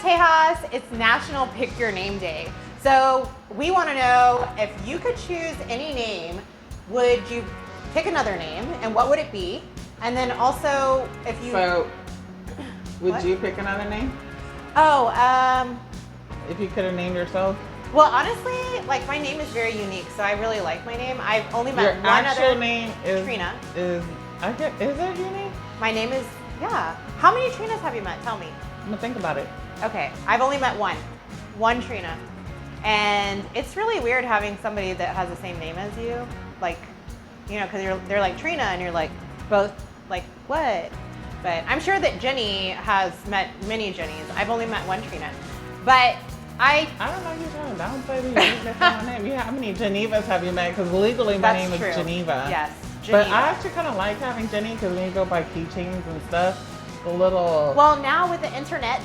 Tejas? It's National Pick Your Name Day. So we want to know, if you could choose any name, would you pick another name, and what would it be? And then also, if you... So, would you pick another name? Oh, if you could have named yourself? well, honestly, like, my name is very unique, so I really like my name. I've only met Your one actual other... name is... Trina. Is it unique? My name is... Yeah. How many Trinas have you met? Tell me. I'm gonna think about it. Okay, I've only met one Trina. And it's really weird having somebody that has the same name as you. Like, you know, because they're like Trina and you're like both like, what? But I'm sure that Jenny has met many Jennies. I've only met one Trina. But I don't know, you're trying to downplay the uniqueness of my name. Yeah, how many Genevas have you met? Because legally my name is Geneva. Yes, Geneva. But I actually kind of like having Jenny because when you go buy keychains and stuff, the little... Well, now with the internet,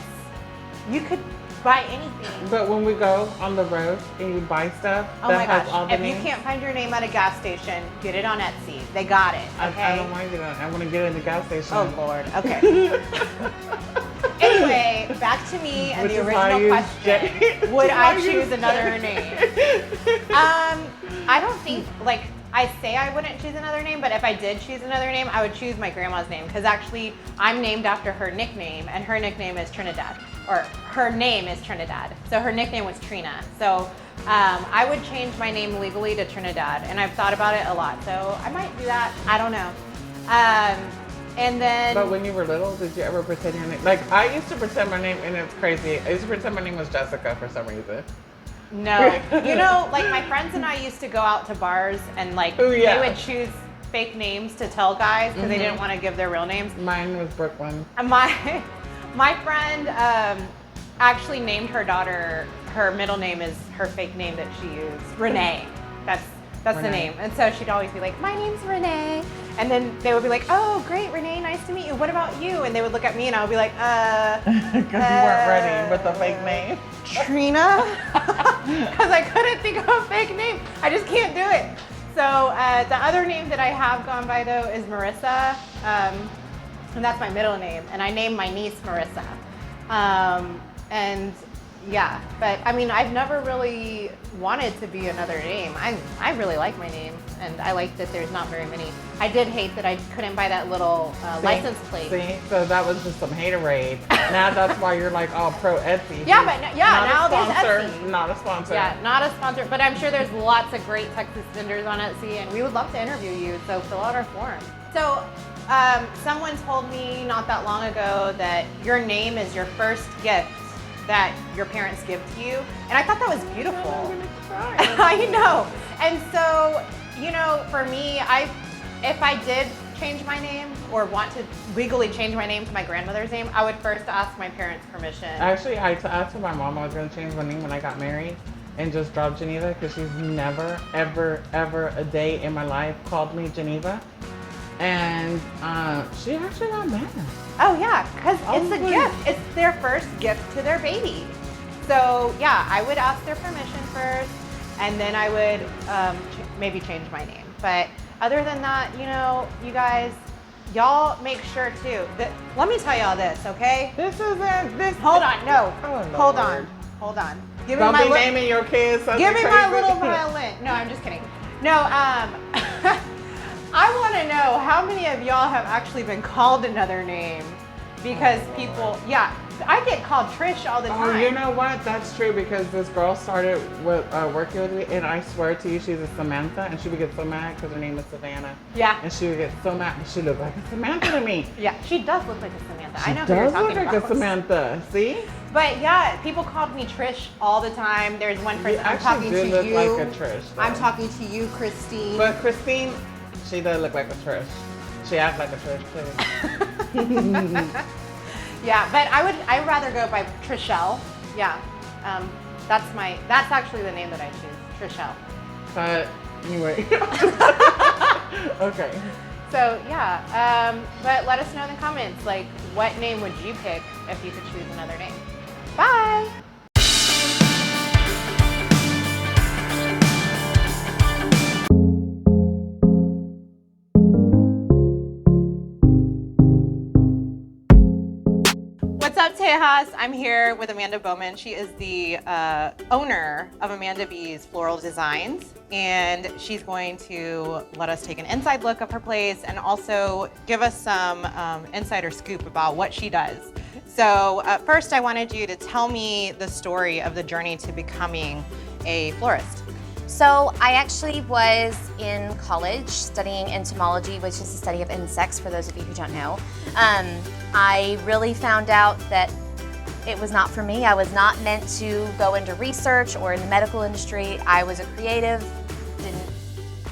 you could buy anything. But when we go on the road and you buy stuff Oh that my has all gosh, the if names, you can't find your name at a gas station, get it on Etsy. They got it, okay? I don't mind it. I want to get it in the gas station. Oh, Lord, okay. Anyway, back to me and the original question. Would I choose another name? I don't think, like, I say I wouldn't choose another name, but if I did choose another name, I would choose my grandma's name, because actually I'm named after her nickname, and her nickname is Trinidad, or her name is Trinidad. So her nickname was Trina. So I would change my name legally to Trinidad, and I've thought about it a lot. So I might do that. I don't know. And then... But when you were little, did you ever pretend your name? Like, I used to pretend my name, and it's crazy. I used to pretend my name was Jessica for some reason. No. You know, like, my friends and I used to go out to bars, and, like, Ooh, yeah. they would choose fake names to tell guys because they didn't want to give their real names. Mine was Brooklyn. And my friend actually named her daughter, her middle name is her fake name that she used, Renee. That's the Renee. name. And so she'd always be like, my name's Renee. And then they would be like, oh, great, Renee, nice to meet you. What about you? And they would look at me and I would be like, Because you weren't ready with the fake name. Trina? Because I couldn't think of a fake name. I just can't do it. So the other name that I have gone by, though, is Marissa. And that's my middle name. And I named my niece Marissa. And yeah, but I mean, I've never really wanted to be another name. I really like my name, and I like that there's not very many. I did hate that I couldn't buy that little license plate. See, so that was just some haterade. Now that's why you're like all pro Etsy. Yeah, but now there's Etsy. Not a sponsor. Yeah, not a sponsor, but I'm sure there's lots of great Texas vendors on Etsy, and we would love to interview you, so fill out our form. So someone told me not that long ago that your name is your first gift that your parents give to you. And I thought that was beautiful. I'm gonna cry. I know. And so, you know, for me, if I did change my name or want to legally change my name to my grandmother's name, I would first ask my parents' permission. Actually, I told my mom I was gonna change my name when I got married and just drop Geneva because she's never, ever, ever a day in my life called me Geneva. And she actually got mad. Oh yeah, because it's a gift. It's their first gift to their baby. So yeah, I would ask their permission first, and then I would maybe change my name. But other than that, you know, you guys, y'all make sure too. Let me tell y'all this, okay? This isn't this. Hold on, no. Oh, no. Hold on. Give Don't me be my naming your kids something Give me crazy. my little violin. No, I'm just kidding. No, I want to know how many of y'all have actually been called another name, because people, yeah, I get called Trish all the time. Oh, you know what? That's true, because this girl started with working with me, and I swear to you, she's a Samantha, and she would get so mad because her name is Savannah. Yeah. And she would get so mad. She looked like a Samantha to me. Yeah, she does look like a Samantha. I know She who you're does talking look like about. a Samantha. See? But yeah, people called me Trish all the time. There's one person I'm talking to look you. like a Trish, though. I'm talking to you, Christine. But Christine, she does look like a Trish. She acts like a Trish too. Yeah, but I'd rather go by Trishelle. Yeah, that's actually the name that I choose, Trishelle. But anyway. Okay. So yeah, but let us know in the comments, like, what name would you pick if you could choose another name? Bye. What's up, Tejas? Tejas. I'm here with Amanda Bowman. She is the owner of Amanda B's Floral Designs, and she's going to let us take an inside look of her place and also give us some insider scoop about what she does. So first, I wanted you to tell me the story of the journey to becoming a florist. So I actually was in college studying entomology, which is the study of insects, for those of you who don't know. I really found out that it was not for me. I was not meant to go into research or in the medical industry. I was a creative,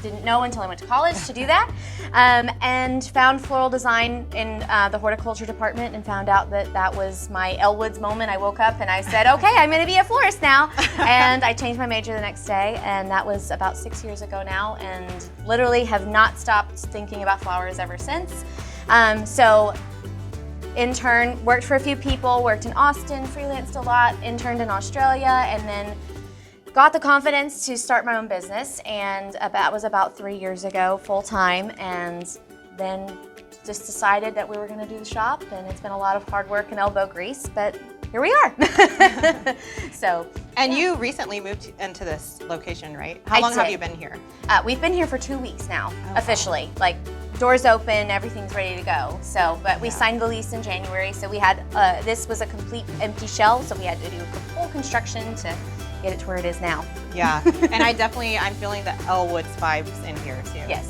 didn't know until I went to college to do that, and found floral design in the horticulture department and found out that that was my Elwood's moment. I woke up and I said, okay, I'm gonna be a florist now. And I changed my major the next day, and that was about 6 years ago now, and literally have not stopped thinking about flowers ever since. So intern, worked for a few people, worked in Austin, freelanced a lot, interned in Australia, and then got the confidence to start my own business, and that was about 3 years ago, full time, and then just decided that we were gonna do the shop, and it's been a lot of hard work and elbow grease, but here we are. So. And yeah. you recently moved into this location, right? How long have you been here? We've been here for 2 weeks now, Oh, officially. Wow. Like, doors open, everything's ready to go. So, but we signed the lease in January, so we had, this was a complete empty shell, so we had to do full construction to get it to where it is now. Yeah, and I'm feeling the Elwood's vibes in here too. Yes.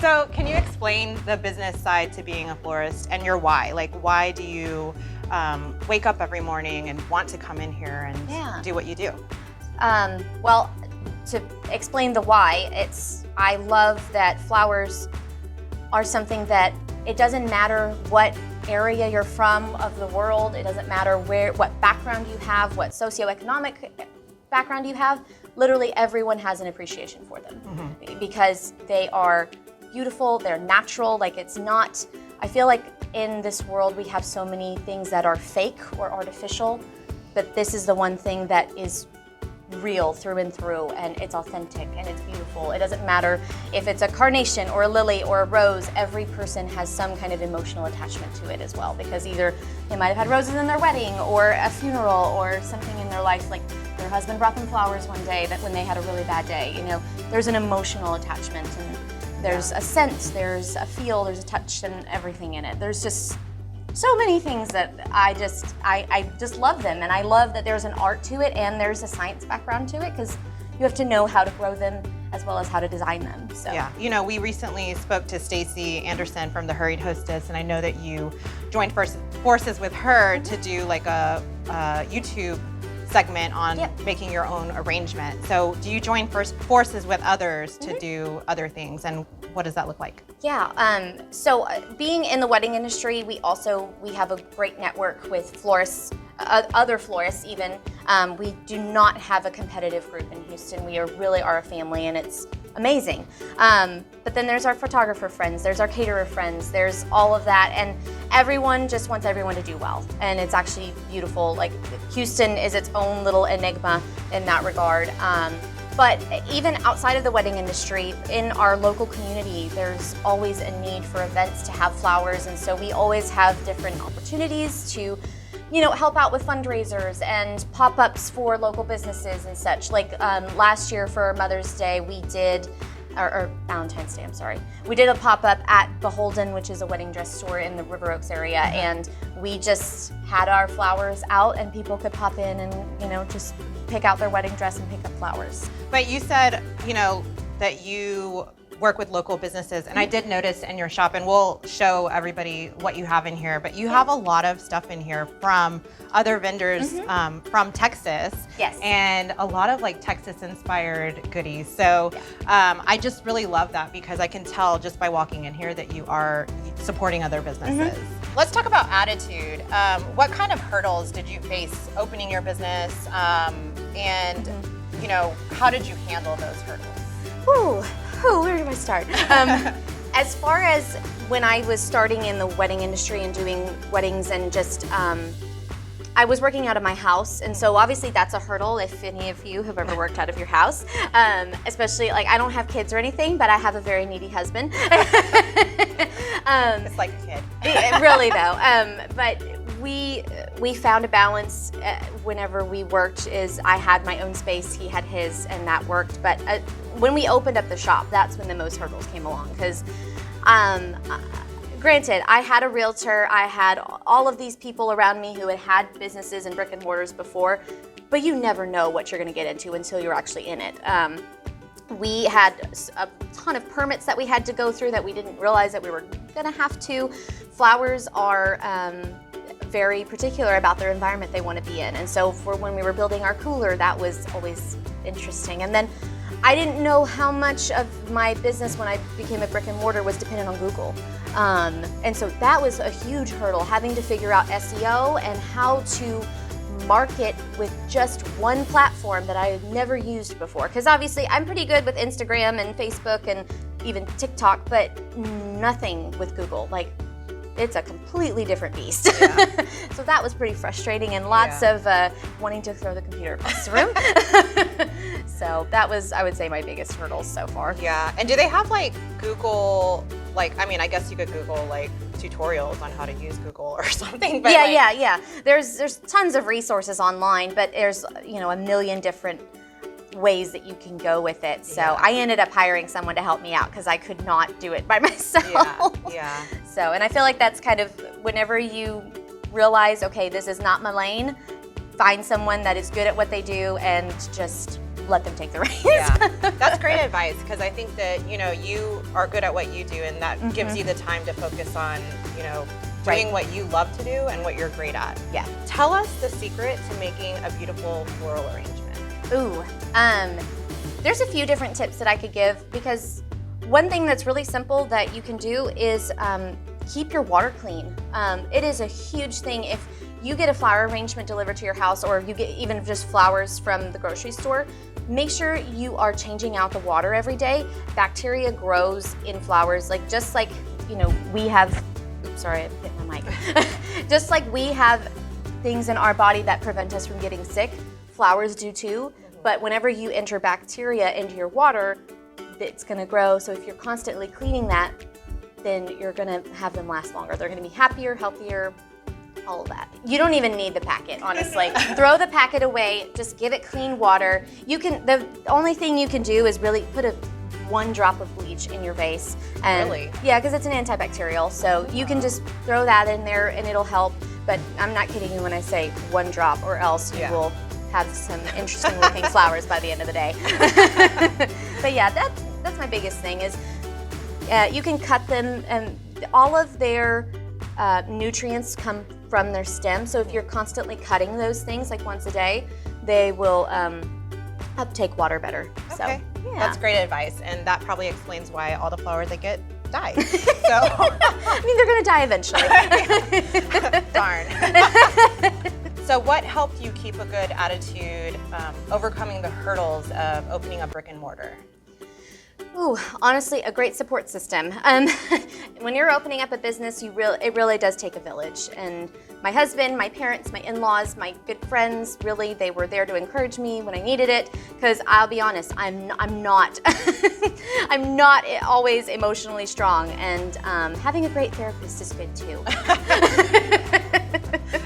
So can you explain the business side to being a florist and your why? Like, why do you wake up every morning and want to come in here and do what you do? Well, to explain the why, I love that flowers are something that it doesn't matter what area you're from of the world, it doesn't matter what background you have, what socioeconomic background you have, literally everyone has an appreciation for them because they are beautiful, they're natural, like it's not, I feel like in this world we have so many things that are fake or artificial, but this is the one thing that is real through and through, and it's authentic and it's beautiful. It doesn't matter if it's a carnation or a lily or a rose, every person has some kind of emotional attachment to it as well, because either they might have had roses in their wedding or a funeral or something in their life, like their husband brought them flowers one day that when they had a really bad day, you know, there's an emotional attachment, and there's a scent, there's a feel, there's a touch, and everything in it. There's just so many things that I just love them, and I love that there's an art to it and there's a science background to it, because you have to know how to grow them as well as how to design them. So yeah, you know, we recently spoke to Stacy Anderson from the Hurried Hostess, and I know that you joined forces with her to do like a YouTube segment on making your own arrangement. So do you join forces with others to do other things, and what does that look like? Yeah, so being in the wedding industry, we have a great network with florists, other florists even. We do not have a competitive group in Houston. We really are a family, and it's amazing. But then there's our photographer friends, there's our caterer friends, there's all of that, and everyone just wants everyone to do well, and it's actually beautiful. Like, Houston is its own little enigma in that regard. But even outside of the wedding industry, in our local community, there's always a need for events to have flowers, and so we always have different opportunities to, you know, help out with fundraisers and pop-ups for local businesses and such. Like last year for Mother's Day, we did, or Valentine's Day, I'm sorry. We did a pop-up at Beholden, which is a wedding dress store in the River Oaks area, and we just had our flowers out and people could pop in and, you know, just pick out their wedding dress and pick up flowers. But you said, you know, that you work with local businesses, and I did notice in your shop, and we'll show everybody what you have in here, but you have a lot of stuff in here from other vendors from Texas. Yes. And a lot of like Texas inspired goodies. So I just really love that, because I can tell just by walking in here that you are supporting other businesses. Let's talk about attitude. What kind of hurdles did you face opening your business? And you know, how did you handle those hurdles? Where do I start? As far as when I was starting in the wedding industry and doing weddings, and just I was working out of my house, and so obviously that's a hurdle if any of you have ever worked out of your house. Especially, like, I don't have kids or anything, but I have a very needy husband. It's like a kid. Really though, but we found a balance whenever we worked. Is I had my own space, he had his, and that worked. But when we opened up the shop, that's when the most hurdles came along. Because, granted, I had a realtor, I had all of these people around me who had businesses and brick and mortars before, but you never know what you're going to get into until you're actually in it. We had a ton of permits that we had to go through that we didn't realize that we were going to have to. Flowers are very particular about their environment they want to be in. And so for when we were building our cooler, that was always interesting. And then I didn't know how much of my business when I became a brick and mortar was dependent on Google. And so that was a huge hurdle, having to figure out SEO and how to market with just one platform that I had never used before. Because obviously I'm pretty good with Instagram and Facebook and even TikTok, but nothing with Google. Like, it's a completely different beast. Yeah. So that was pretty frustrating and lots of wanting to throw the computer across the room. So that was, I would say, my biggest hurdles so far. Yeah, and do they have like Google, like, I mean, I guess you could Google like tutorials on how to use Google or something. But yeah. There's tons of resources online, but there's, you know, a million different ways that you can go with it. So I ended up hiring someone to help me out because I could not do it by myself. Yeah. So, and I feel like that's kind of whenever you realize, okay, this is not my lane, find someone that is good at what they do and just let them take the reins. Yeah, that's great advice, because I think that, you know, you are good at what you do, and that gives you the time to focus on, you know, doing what you love to do and what you're great at. Yeah. Tell us the secret to making a beautiful floral arrangement. Ooh, there's a few different tips that I could give, because one thing that's really simple that you can do is keep your water clean. It is a huge thing if you get a flower arrangement delivered to your house, or you get even just flowers from the grocery store. Make sure you are changing out the water every day. Bacteria grows in flowers, like just like, you know, we have, oops, sorry, I hit my mic. Just like we have things in our body that prevent us from getting sick, flowers do too. But whenever you enter bacteria into your water, it's gonna grow. So if you're constantly cleaning that, then you're gonna have them last longer. They're gonna be happier, healthier, all of that. You don't even need the packet, honestly. Throw the packet away, just give it clean water. You can, the only thing you can do is really put one drop of bleach in your vase. And really? Yeah, because it's an antibacterial. So you can just throw that in there and it'll help. But I'm not kidding you when I say one drop, or else you will have some interesting looking flowers by the end of the day. But yeah, that's my biggest thing is you can cut them, and all of their nutrients come from their stem. So if you're constantly cutting those things like once a day, they will uptake water better. Okay, so, yeah. That's great advice, and that probably explains why all the flowers they get die. So I mean, they're gonna die eventually. Darn. So what helped you keep a good attitude, overcoming the hurdles of opening a brick and mortar? Ooh, honestly, a great support system. When you're opening up a business, it really does take a village. And my husband, my parents, my in-laws, my good friends, really, they were there to encourage me when I needed it. Because I'll be honest, I'm not, I'm not always emotionally strong. And having a great therapist is good too.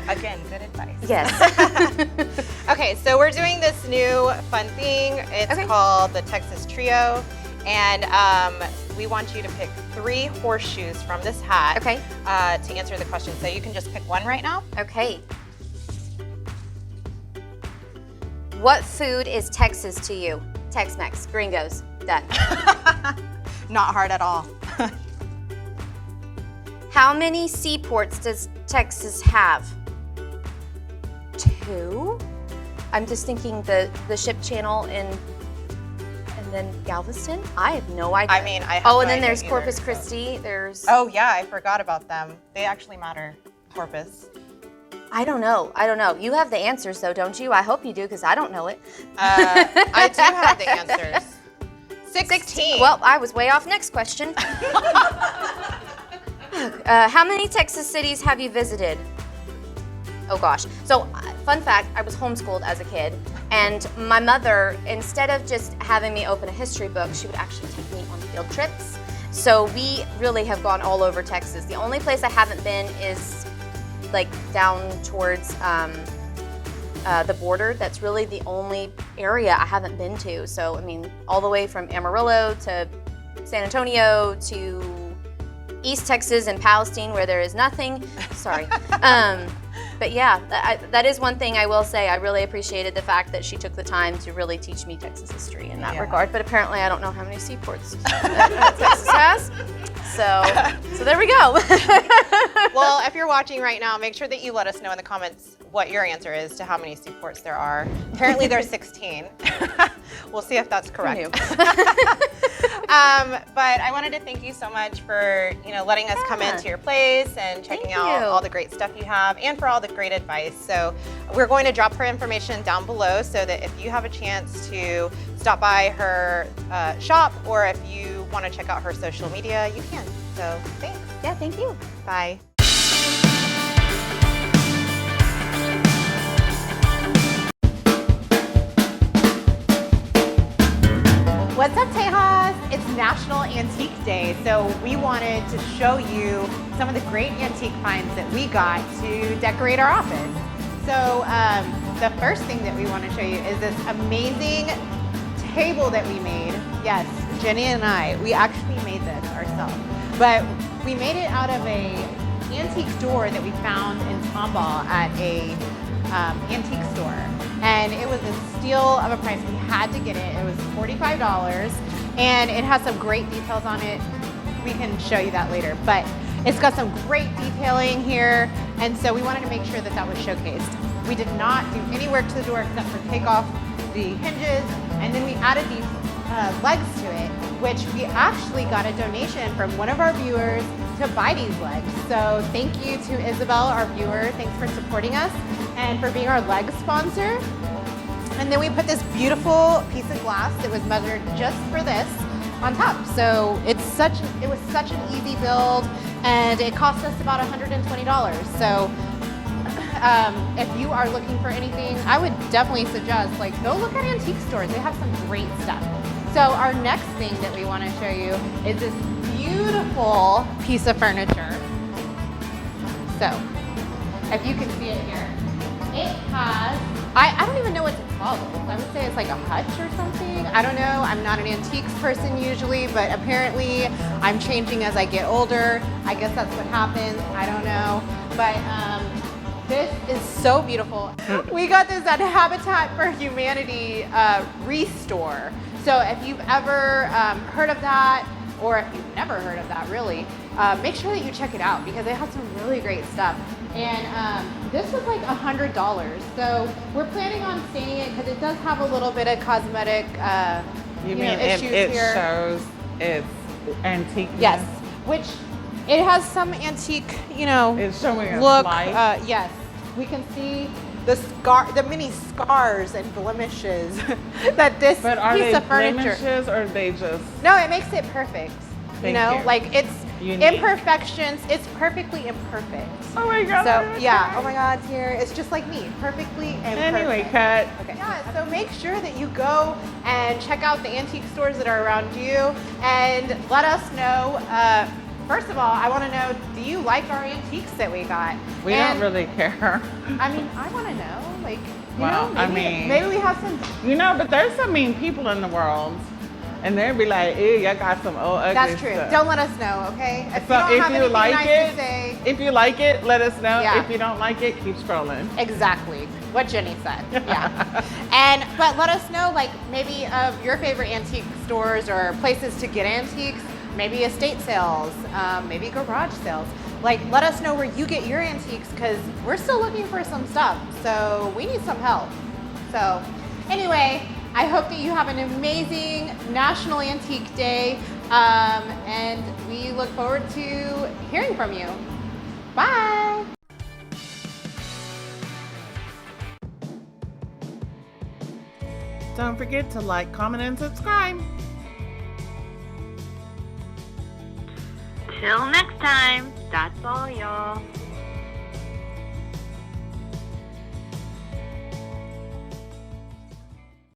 Again, good advice. Yes. Okay, so we're doing this new fun thing. It's called the Texas Trio. And we want you to pick 3 horseshoes from this hat to answer the question. So you can just pick one right now. Okay. What food is Texas to you? Tex-Mex, Gringos, done. Not hard at all. How many seaports does Texas have? 2? I'm just thinking the ship channel and then Galveston? I have no idea. I mean, I have and no then idea there's either, Corpus so. Christi. There's. Oh yeah, I forgot about them. They actually matter. Corpus. I don't know. You have the answers though, don't you? I hope you do, because I don't know it. I do have the answers. 16. Well, I was way off. Next question. How many Texas cities have you visited? Oh gosh. So, fun fact, I was homeschooled as a kid, and my mother, instead of just having me open a history book, she would actually take me on field trips. So we really have gone all over Texas. The only place I haven't been is like down towards the border. That's really the only area I haven't been to. So, I mean, all the way from Amarillo to San Antonio to East Texas and Palestine where there is nothing. Sorry. But yeah, that is one thing I will say. I really appreciated the fact that she took the time to really teach me Texas history in that regard. But apparently I don't know how many seaports that Texas has. So there we go. Well, if you're watching right now, make sure that you let us know in the comments what your answer is to how many seaports there are. Apparently there's 16. We'll see if that's correct. But I wanted to thank you so much for letting us come into your place and checking out all the great stuff you have, and for all the great advice. So we're going to drop her information down below so that if you have a chance to stop by her shop, or if you want to check out her social media, you can. So thanks. Yeah, thank you. Bye. What's up, Tejas? It's National Antique Day, so we wanted to show you some of the great antique finds that we got to decorate our office. So the first thing that we want to show you is this amazing table that we made. Yes, Jenny and I, we actually made this ourselves, but we made it out of a antique door that we found in Tomball at a antique store, and it was a steal of a price. We had to get it. It was $45, and it has some great details on it. We can show you that later, but it's got some great detailing here, and so we wanted to make sure that that was showcased. We did not do any work to the door except for take off the hinges, and then we added these legs to it, which we actually got a donation from one of our viewers to buy these legs. So thank you to Isabel, our viewer. Thanks for supporting us and for being our leg sponsor. And then we put this beautiful piece of glass that was measured just for this on top. So it was such an easy build, and it cost us about $120. So if you are looking for anything, I would definitely suggest go look at antique stores. They have some great stuff. So our next thing that we want to show you is this beautiful piece of furniture. So if you can see it here, it has, I don't even know what to call this. I would say it's like a hutch or something. I don't know. I'm not an antiques person usually, but apparently I'm changing as I get older. I guess that's what happens. I don't know. But this is so beautiful. We got this at Habitat for Humanity Restore. So if you've ever heard of that, or if you've never heard of that really, make sure that you check it out because it has some really great stuff. And this was like $100. So we're planning on staying it because it does have a little bit of cosmetic issues it here. shows it's antique? Yes, which it has some antique, it's showing us look. life. Yes, we can see the many scars and blemishes that this But are piece they of furniture. blemishes or are they just? No, it makes it perfect. Thank you. Like it's Unique. Imperfections. It's perfectly imperfect. Oh my God. So yeah, oh my God, it's here. It's just like me, perfectly imperfect. Anyway, cut. Okay. Yeah, so make sure that you go and check out the antique stores that are around you and let us know. First of all, I want to know, do you like our antiques that we got? We don't really care. I mean, I want to know, maybe we have some. But there's some mean people in the world, and they'll be like, ew, y'all got some old ugly That's true. stuff. Don't let us know, okay? If So you don't if have you anything like nice it, to say. if you like it, let us know. Yeah. If you don't like it, keep scrolling. Exactly what Jenny said. Yeah. But let us know, maybe of your favorite antique stores or places to get antiques. Maybe estate sales, maybe garage sales. Let us know where you get your antiques because we're still looking for some stuff. So we need some help. So anyway, I hope that you have an amazing National Antique Day. And we look forward to hearing from you. Bye. Don't forget to like, comment, and subscribe. Till next time, that's all, y'all.